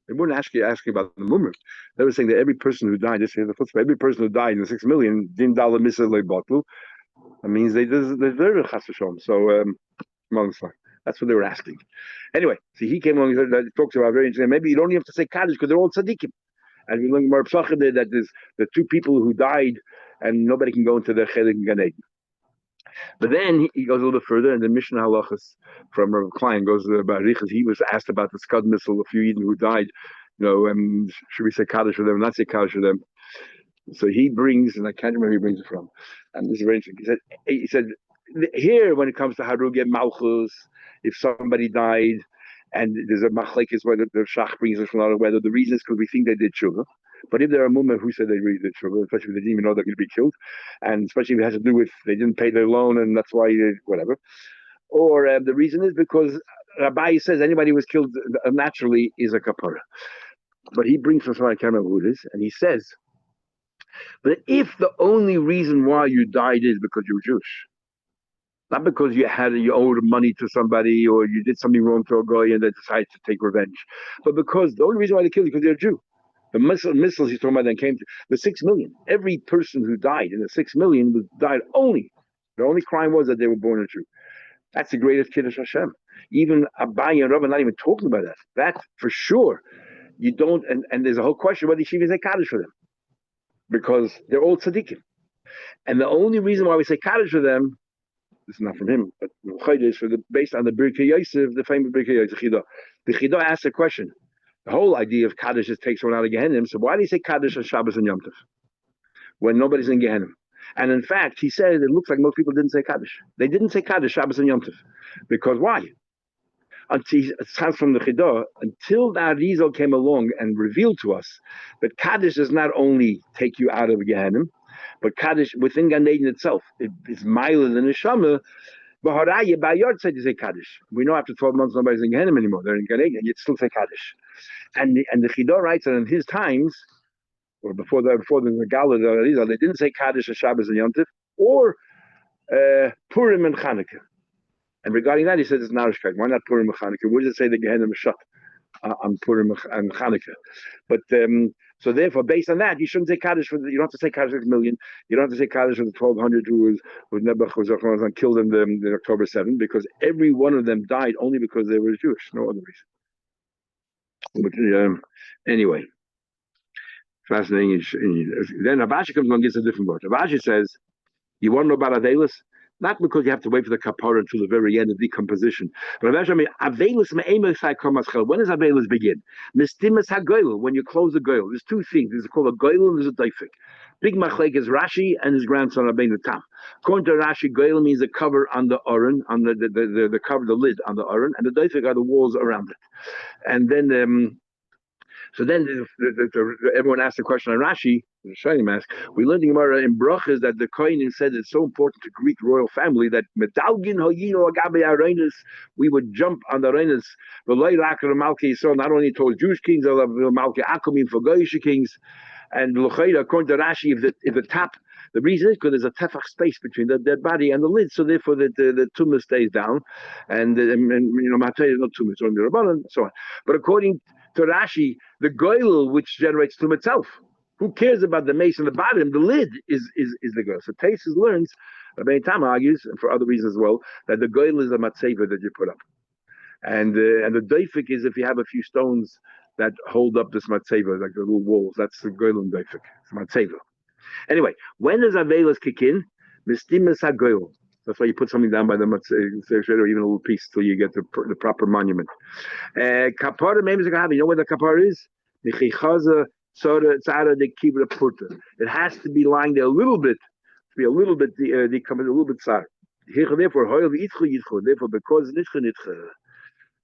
They weren't asking about the mummer. They were saying that every person who died, this is the football, every person who died in the 6 million, Din Dalad misses Leibotlu. That means they deserve a Chas V'Shalom. So, that's what they were asking. Anyway, so he came along and talks about very interesting. Maybe you don't even have to say Kaddish because they're all tzaddikim. And we learned more Psachah that there's the 2 people who died and nobody can go into their Chelik and Gan Eden. But then he goes a little bit further, and the Mishnah Halachas from Rav Klein goes about Riches. He was asked about the Scud missile, a few Eden who died. Should we say Kaddish for them, not say Kaddish for them? So he brings, and I can't remember where he brings it from. And this is very interesting. He said, here when it comes to Haruge Malchus, if somebody died, and there's a machlekes where the Shach brings us from out of whether the reason is because we think they did tshuva. But if there are mumma who said they really did tshuva, especially if they didn't even know they're going to be killed, and especially if it has to do with they didn't pay their loan and that's why whatever, or the reason is because Rabbi says anybody who was killed naturally is a kapara. But he brings from somebody I can't remember who it is, and he says, but if the only reason why you died is because you were Jewish, not because you owed money to somebody or you did something wrong to a guy and they decided to take revenge, but because the only reason why they killed you because they're a Jew. The missiles he's talking about then came to the 6 million. Every person who died in the 6 million died only. The only crime was that they were born a Jew. That's the greatest Kiddush Hashem. Even Abai and Rav are not even talking about that. That for sure. You don't, and there's a whole question whether Yeshiva say Kaddish for them. Because they're all tzaddikim. And the only reason why we say Kaddish for them, this is not from him, but is based on the Birkei Yosef, the famous Birkei Yosef Chidah. The Chidah asked a question. The whole idea of Kaddish is take someone out of Gehenna. So why do you say Kaddish on Shabbos and Yom Tov when nobody's in Gehenna? And in fact, he said it looks like most people didn't say Kaddish. They didn't say Kaddish Shabbos and Yom Tov. Because why? Until it sounds from the Chidah, until the Arizal came along and revealed to us that Kaddish does not only take you out of Gehenna, but Kaddish within Gan Eden itself. It's Mila the Neshama. B'haraya b'ayard said you say Kaddish. We know after 12 months nobody's in Gehenna anymore. They're in Gan Eden. You'd still say Kaddish. And the Chidah writes that in his times, or before the Megala, they didn't say Kaddish on Shabbos and Yom Tov, or Purim and Chanukah. And regarding that, he says it's Narishkeit. Why not Purim and Chanukah? Where does it say the Gehenna Meshach on Purim and Chanukah? But so therefore, based on that, you shouldn't say Kaddish for you don't have to say Kaddish for the million. You don't have to say Kaddish for the 1,200 who Nebuchadnezzar killed in October 7th, because every one of them died only because they were Jewish, no other reason. But anyway, fascinating. Then Abashi comes along and gives a different word. Abashi says, you want to know about Avelis? Not because you have to wait for the kapara until the very end of decomposition. But eventually, Avelis when does Avelis begin? Mistimas hagoil, when you close the goil. There's two things. There's called a goil and there's a daifik. Big machlek is Rashi and his grandson Rabbeinu Tam. According to Rashi, goil means the cover on the aron, on the cover, the lid on the aron, and the daifik are the walls around it. And then so then everyone asked the question on Rashi, the Shayim asked, we learned in Gemara in Brachas that the Kohanim said it's so important to Greek royal family that Medalgin Hoyino Agabe Arenas, we would jump on the Arenas, so not only told Jewish kings, Malki Akumim for Goyish kings, and Luchayda, according to Rashi, if the top, the reason is because there's a tefach space between the dead body and the lid, so therefore the tumor stays down, and Matei is not tumor, it's only the Rabbanan, and so on. But according to Rashi, the goil which generates tum itself. Who cares about the mace on the bottom? The lid is the goil. So Taisus learns, Rabbi Tam argues, and for other reasons as well, that the goil is a matzeva that you put up, and the doifik is if you have a few stones that hold up this matzeva, like the little walls. That's the goil and doifik. It's matzeva. Anyway, when does Avelis kick in? Mistimas hagoil. That's why you put something down by the matzeva, or even a little piece till you get the proper monument. Kapara, you know where the kapara is? It has to be lying there a little bit, to be a little bit a little bit tsar. Therefore, because nitcha.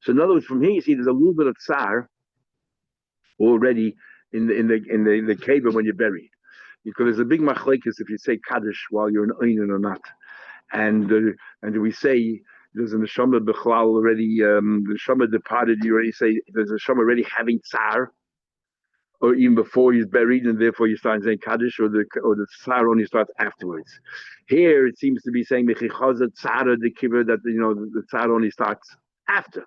So in other words, from here you see there's a little bit of tsar already in the cave when you're buried, because there's a big machlekes if you say kaddish while you're in einin or not, and we say there's a neshama bechlal already, the neshama departed. You already say there's a neshama already having tsar, or even before he's buried, and therefore you start saying kaddish, or the tsar only starts afterwards. Here it seems to be saying mechichaza tsara the kibbur, that the tsar only starts after.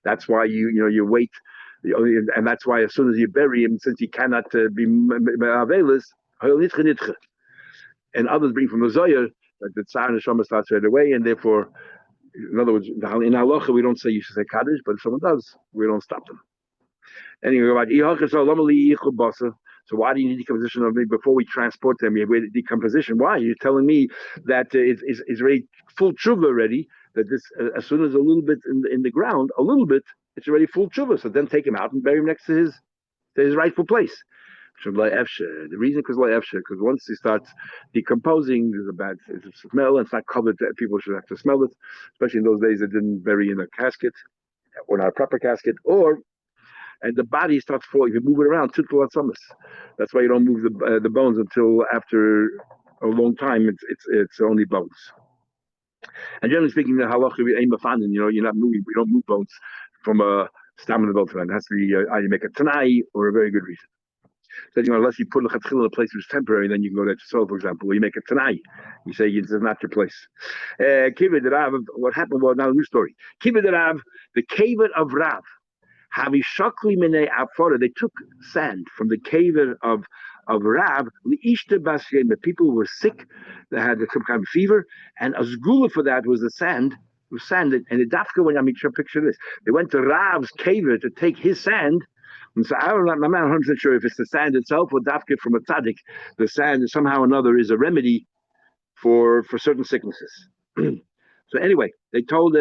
That's why you wait, and that's why as soon as you bury him, since he cannot be avelis, and others bring from the Zohar that the tsar and neshama starts right away, and therefore, in other words, in halacha we don't say you should say kaddish, but if someone does, we don't stop them. Anyway, so why do you need decomposition of me before we transport them? You have decomposition. Why? You're telling me that it's already full tshuva already. That this, as soon as a little bit in the ground, a little bit, it's already full tshuva. So then take him out and bury him next to his rightful place. The reason because once he starts decomposing, there's a bad smell, and it's not covered. People should have to smell it, especially in those days they didn't bury in a casket or not a proper casket, and the body starts falling. If you move it around, that's why you don't move the bones until after a long time. It's only bones. And generally speaking, the halacha you're not moving. We don't move bones from a stamina bone. It has to be either you make a tanai or a very good reason. So unless you put a chatchil in a place which is temporary, then you can go there to solve, for example, or you make a tanai. You say this is not your place. Kibbutz Rav. What happened? Well, now a new story. Kibbutz Rav, the cave of Rav. They took sand from the cave of Rav. The people who were sick, they had some kind of fever, and a zgula for that was the sand. It was sand, and the dafka. When picture this, they went to Rav's cave to take his sand. And so I'm not 100% sure if it's the sand itself or dafka from a tzaddik. The sand somehow or another is a remedy for certain sicknesses. So anyway, they told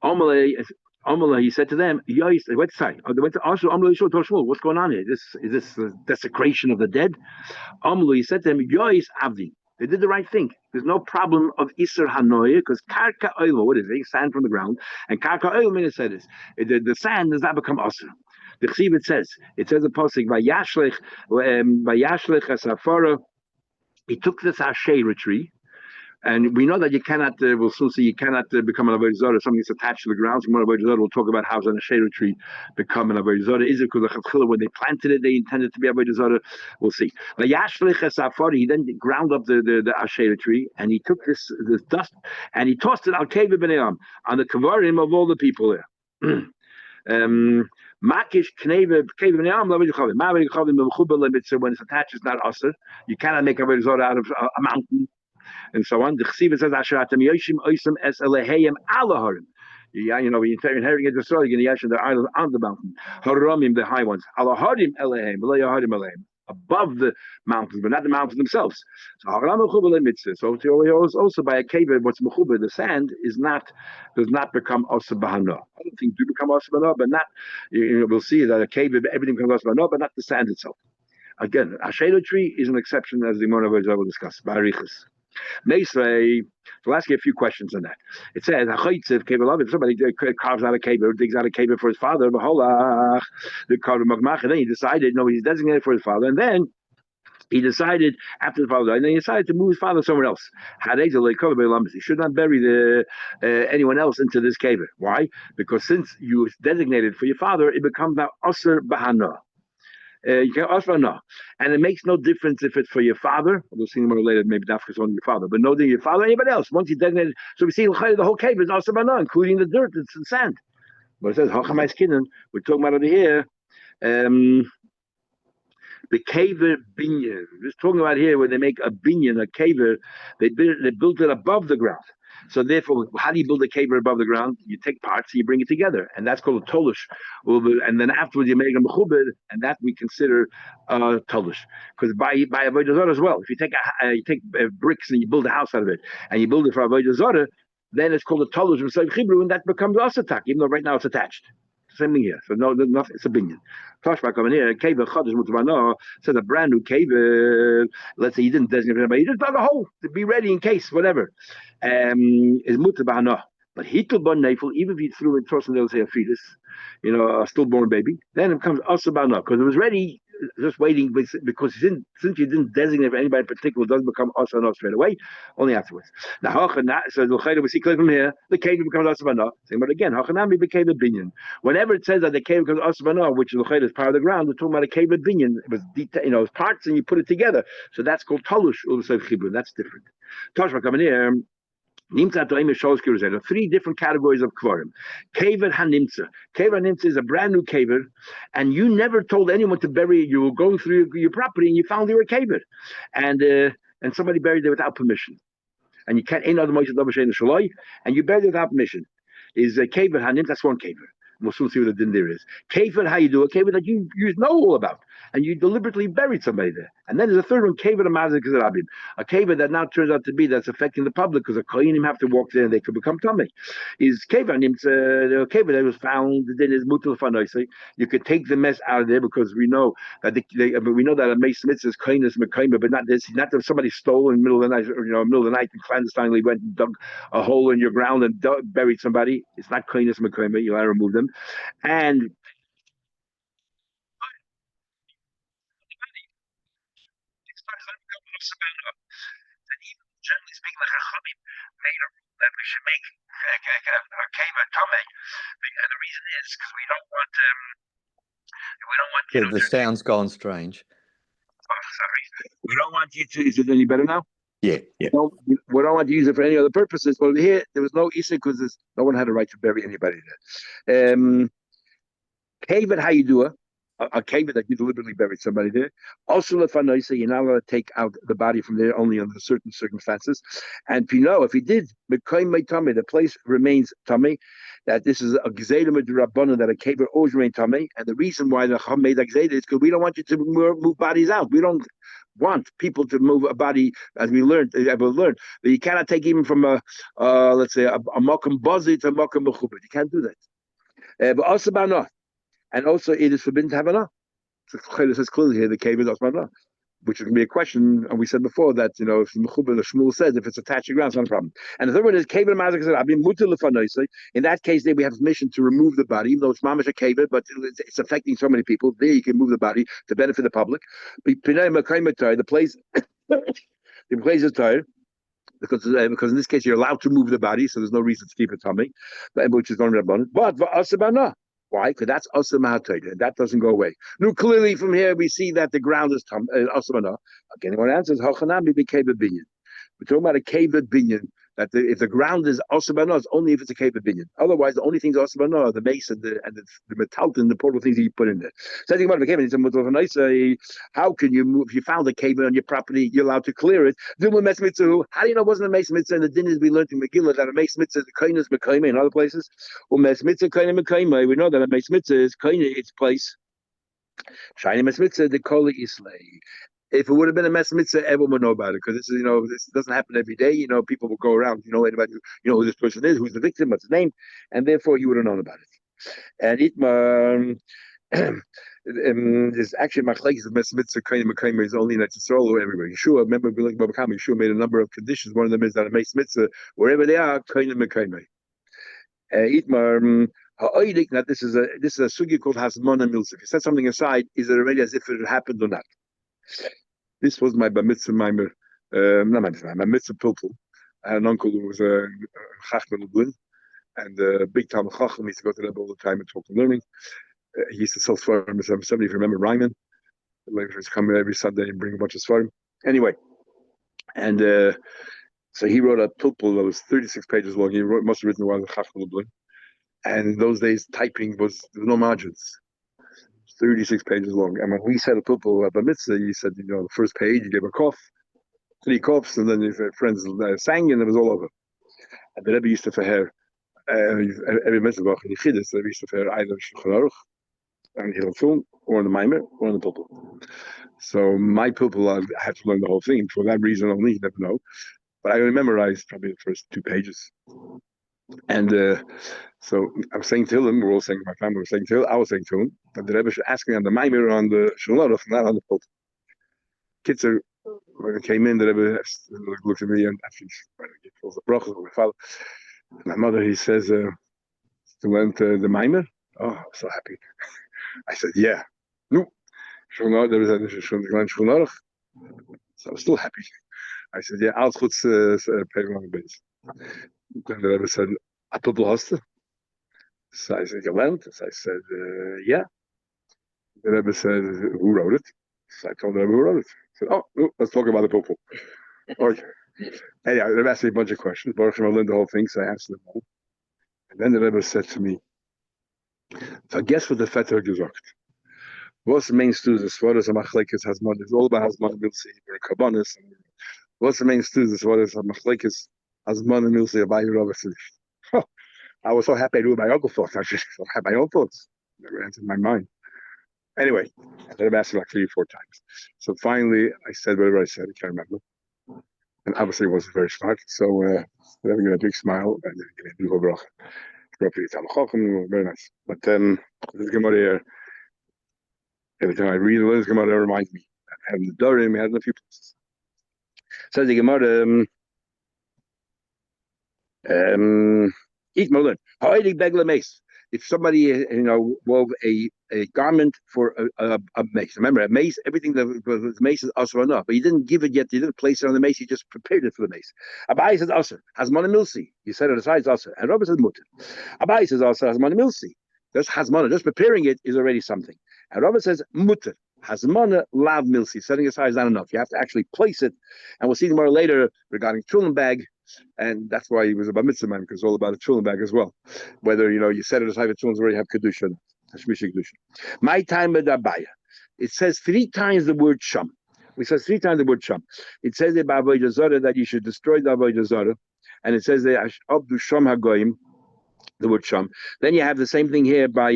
Amalei, he said to them, they went to Asher, Amalei, what's going on here? Is this desecration of the dead? Amalei, he said to them, Yois Avdi. They did the right thing. There's no problem of Isser Hanoia, because Karka Oil, what is it? Sand from the ground. And Karka Oil, means said this. The sand does not become Asr. The Chsiv, it says a posik, Vayashlech Asafara, he took this Asherah tree, And we know that you cannot, we'll soon see, you cannot become an avodah zarah. Something that's attached to the ground. So avodah zarah, we'll talk about how an shade tree become an avodah zarah. Is it because when they planted it, they intended to be avodah zarah? We'll see. He then ground up the shade tree, and he took this dust and he tossed it al keva b'ne'am on the kavarim of all the people there. Makish kneve keva b'ne'am laved yichavim. Ma'aved yichavim mechubar lemitzer. When it's attached, it's not usher. You cannot make avodah zarah out of a mountain. And so on. The Chesiva says, "Asheratem yoshim oisem es elehayim alaharim." Yeah, when you're inheriting it, you're going to yash the island on the mountain. Haramim, the high ones. Alaharim elehayim, v'leyaharim elehayim. Above the mountains, but not the mountains themselves. So also by a cave, what's mechuber, the sand does not become asa bahana. I don't think do become asa bahana, but not. We'll see that a cave, everything becomes asa bahana, but not the sand itself. Again, a shade tree is an exception, as the Gemara will discuss. Barichas. Meisrei, so I'll ask you a few questions on that. It says, if somebody carves out a cave or digs out a cave for his father, then he decided, no, he's designated for his father, and then he decided after the father died, and then he decided to move his father somewhere else. He should not bury anyone else into this cave. Why? Because since you designated for your father, it becomes now Asr Bahana. You can also no, and it makes no difference if it's for your father. We'll see more later. Maybe that's for only your father, but no, your father, or anybody else. Once you designate, so we see the whole cave is also banana, including the dirt, it's the sand. But it says hachamais kinnen. We're talking about over here. The caver binyan. We're just talking about here where they make a binyan, a caver. They built it above the ground. So therefore, how do you build a caver above the ground? You take parts and you bring it together, and that's called a tolush. And then afterwards you make a mechubed, and that we consider tolush. Because by avodah zarah as well, if you take bricks and you build a house out of it, and you build it for avodah zarah, then it's called a tolush and that becomes also tak, even though right now it's attached. Same thing here. So no, nothing. It's a binyan. Flashback over here. Cave chadash mutabano says a brand new cave. Let's say you didn't designate anybody. You just dug a hole to be ready in case whatever. Is mutabano. But he took one nafel, even if he threw in tossing, they'll say a fetus, a stillborn baby. Then it becomes asabana because it was ready, just waiting. Because since you didn't designate for anybody in particular, it doesn't become asana straight away, only afterwards. Now, so we see clear from here, the cave becomes asabana. But again, hachanami became a binyan. Whenever it says that the cave becomes asabana, which is part of the ground, we're talking about a cave of binyan. It was it's parts and you put it together. So that's called talush ulsev chibur. That's different. Toshma coming here. Three different categories of kvarim. Kever hanimtza. Kever hanimtza is a brand new kever, and you never told anyone to bury it. You were going through your property and you found you were a kever, and somebody buried it without permission. And you can't and you buried it without permission. Is a kever hanimtza? That's one kever. We'll soon see what the din there is. Kever, how you do a kever that you know all about, and you deliberately buried somebody there. And then there's a third one, kever amazik zarabim, a kever that now turns out to be that's affecting the public because the kohenim have to walk there and they could become tummy. Is kever the kever that was found then is mutal fanoisei. You could take the mess out of there because we know that we know that a meis mitzvah is kohenis mekayma, but not this. Not that somebody stole in the middle of the night, middle of the night and clandestinely went and dug a hole in your ground and buried somebody. It's not kohenis mekayma. You want to remove them. And generally speaking, the Chachamim made a rule that we should make a keva tamei, and the reason is because we don't want the sound's gone strange. Oh, sorry. We don't want you to. Is it any better now? Yeah. We don't want to use it for any other purposes. Well, here there was no issa because no one had a right to bury anybody there. Keva hayidua, a keva that you deliberately buried somebody there. Also, lefanoisa, you're not allowed to take out the body from there only under certain circumstances. And if you did, the place remains tummy. That this is a gzeira midrabanan that a keva always remains tummy. And the reason why the chum made that gzeira is because we don't want you to move bodies out. We don't want people to move a body, as we learned, that you cannot take even from let's say a makam bazi to a makam mechubed. You can't do that. But also banah. And also, it is forbidden to have anah. So it says clearly here the cave is asmanah, which can be a question. And we said before that if Mechubah the Shmuel says if it's attached to the ground, it's not a problem. And the third one is cave and mazik said I've mutal lefanoisei. In that case, there we have permission to remove the body, even though it's mamash a cave, but it's affecting so many people. There you can move the body to benefit the public. The place, the place is tired. because in this case you're allowed to move the body, so there's no reason to keep it tummy, which is non rabbanon. But asabana, why? Because that's asamahatayda, and that doesn't go away. Now clearly from here we see that the ground is asabana. Again, one answer is hachanami became a binyan. We're talking about a cave binyan. That if the ground is osabana, it's only if it's a cave binyan. Otherwise, the only things osabana are the mace and the metalton, the portal things that you put in there. So I think about the cave. How can you move? If you found a cave on your property, you're allowed to clear it. How do you know it wasn't a mace mitzvah? And the din is we learned in Megillah that a mace mitzvah is a kainas mekayme in other places. Or mace mitzvah kainas mekayme. We know that a mace mitzvah is kaina its place. Shiny mace mitzvah the koli islay. If it would have been a mess mitzvah, everyone would know about it because this is, this doesn't happen every day. People will go around, anybody, who this person is, who's the victim, what's his name, and therefore you would have known about it. And Itmar, there's actually machlekes of mess mitzvah kain mekayim is only in Yisrael everywhere. Yeshua, remember, Yeshua made a number of conditions. One of them is that a mess mitzvah, wherever they are, kain mekayim. Itmar. Now this is a sugi called hasmona milsa. If you set something aside, is it already as if it happened or not? This was my bar mitzvah mimer, not my mitzvah pilpul. I had an uncle who was a chacham Lublin, and a big time chacham. He used to go to them all the time and talk to learning. He used to sell svarim. Somebody, if you remember Ryman, he used to come every Sunday and bring a bunch of svarim. Anyway, and so he wrote a pilpul that was 36 pages long. He must have written while the chacham Lublin. And in those days, typing there was no margins. 36 pages long. And when we said a pilpul at the mitzvah, you said, the first page, you gave a cough, 3 coughs, and then your friends sang, and it was all over. And the Rebbe used to fair every mitzvah, in Yechidus, the Rebbe used to fair either Shulchan Aruch, and Hilchon, or in the Maimer, or in the pilpul. So my pilpul, I had to learn the whole thing. For that reason only, you never know. But I memorized probably the first 2 pages. And so I'm saying to him, we're all saying, my family was saying to him, I was saying to him, that the Rebbe should ask me on the Maimer on the Shulchan Aruch, not on the pilpul. Kitzer, when it came in, the Rebbe looked at me and actually pulls the brachas with my father. My mother, he says, to learn the Maimer. Oh, I was so happy. I said, yeah. No. There was a Shulchan Aruch. So I was still happy. I said, yeah, alles goed pay on the base. Then the Rebbe said, a pilpul hast du? So I said, gelernt? So I said, yeah. The Rebbe said, who wrote it? So I told the Rebbe who wrote it. I said, oh, no, let's talk about the pilpul. Okay. Anyhow, the Rebbe asked me a bunch of questions. Baruch Hashem, I learned the whole thing, so I answered them all. And then the Rebbe said to me, vergiss what the Vetter gesagt. What's the main students? What is a machlekes hasman? It's all about hasman milsi or kabbanis. What's the main students? What is a machlekes hasman and milsi about your Rebbe? I was so happy I knew what my uncle thought. I just had my own thoughts. Never entered my mind. Anyway, I had asked him like 3 or 4 times. So finally, I said whatever I said. I can't remember. And obviously, it wasn't very smart. So they're having a big smile and then do a bracha. Very nice. But this Gemara here, every time I read this Gemara, it reminds me. I had the Dorim, I had in a few places. So the Gemara, eat Mullen. Ha'edik begla mace. If somebody, wove a garment for a mace. Remember, a mace, everything that was mace is usher enough, but you didn't give it yet. You didn't place it on the mace. You just prepared it for the mace. Abai says usher. Hasmana milsi. You set it aside, it's usher. And Robert says mutter. Abai says usher. Hasmana milsi. Just hasmana, just preparing it is already something. And Robert says mutter. Hasmana lav milsi. Setting aside is not enough. You have to actually place it. And we'll see more later regarding chulin bag. And that's why he was a bar mitzvah man, because it's all about a chulin bag as well. Whether you set it aside for chulin already have kedusha, hashmish kedusha. My time with Abaya, it says 3 times the word sham. It says 3 times the word sham. It says about avodah zarah that you should destroy the avodah zarah, and it says that abdu sham hagoyim, the word sham. Then you have the same thing here by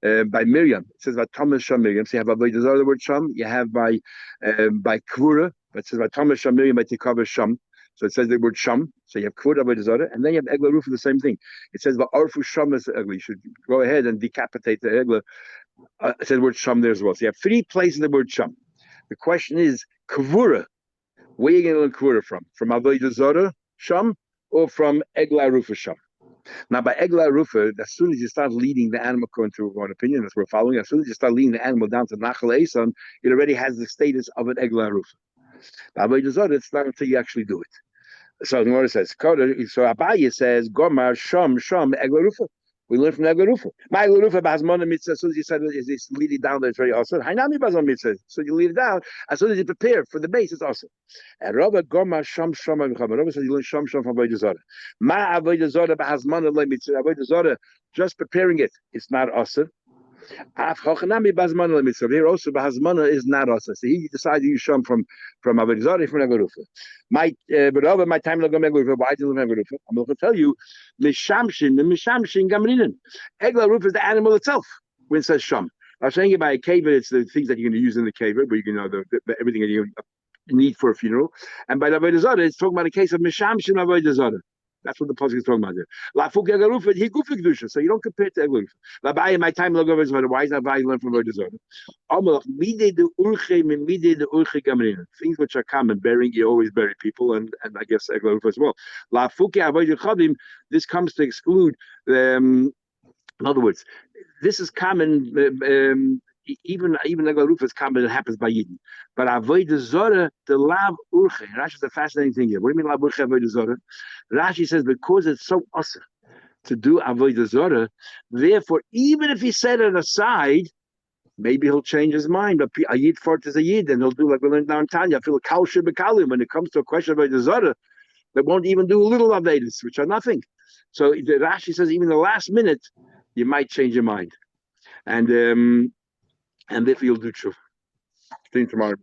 Miriam. It says about Thomas Sham Miriam. So you have avodah zarah, the word sham. You have by Kvura, but it says about Thomas Sham Miriam by Tikava sham. So it says the word sham. So you have kvod avodah zarah, and then you have egla rufa, the same thing. It says arfu sham is egla. You should go ahead and decapitate the egla. It says the word sham there as well. So you have 3 places the word sham. The question is kvura. Where are you going to learn kvura from? From avodah zarah sham or from egla rufa sham? Now by egla rufa, as soon as you start leading the animal, according to one opinion, that's what we're following, as soon as you start leading the animal down to nachal esan, it already has the status of an egla rufa. Avodah zarah, it's not until you actually do it. So the Gemara says, so Abaye says, Gomar Sham Eglarufa. We learn from Eglarufa. My Eglarufa Bazmana Mitzvah, as soon as you said it's lead it down, it's very awesome. Hainami Bazman Mitzvah. So you lead it down, as soon as you prepare for the base, it's awesome. And Robert Gomar Sham Eglarufa. Robert says you learn Sham from Avodah Zarah. Ma Avodah Zarah Bazmana Le Mitzvah. Avodah Zarah, just preparing it, it's not awesome. Here also Bahazmana is not us. So he decided to use Sham from Avodah Zarah from Eglarufa. My time to go Eglarufa. Why do you live Eglarufa? I'm going to tell you, Mishamshin Gamrinin. Eglarufa is the animal itself when it says Sham. I'm saying it by a cave, it's the things that you're going to use in the cave, where you can know everything that you need for a funeral. And by the Avodah Zarah, it's talking about a case of Mishamshin Avodah Zarah. That's what the pasuk is talking about there. Lafuk Eglarufa, he gufik dusha. So you don't compare it to Eglarufa. Labai, my time logo is why is that Labai learn from Avodah Zarah? Amalach mide de urche mide de urche gamrin. Things which are common, burying, you always bury people, and I guess Eglarufa as well. Lafuk Avodah Chadim, this comes to exclude. In other words, this is common. Even Eglarufa is common. It happens by Yidden. But Avodah Zarah, the lav urche. Rashi is a fascinating thing here. What do you mean lav urche Avodah Zarah? Rashi says because it's so awesome to do Avodah Zarah, therefore, even if he set it aside, maybe he'll change his mind. But a Yid fart is a Yid, and he'll do like we learned down in Tanya. I feel a kal shebekalim when it comes to a question of Avodah Zarah, they won't even do a little Avedis, which are nothing. So the Rashi says even the last minute, you might change your mind. And therefore you'll do tshuva. See you tomorrow.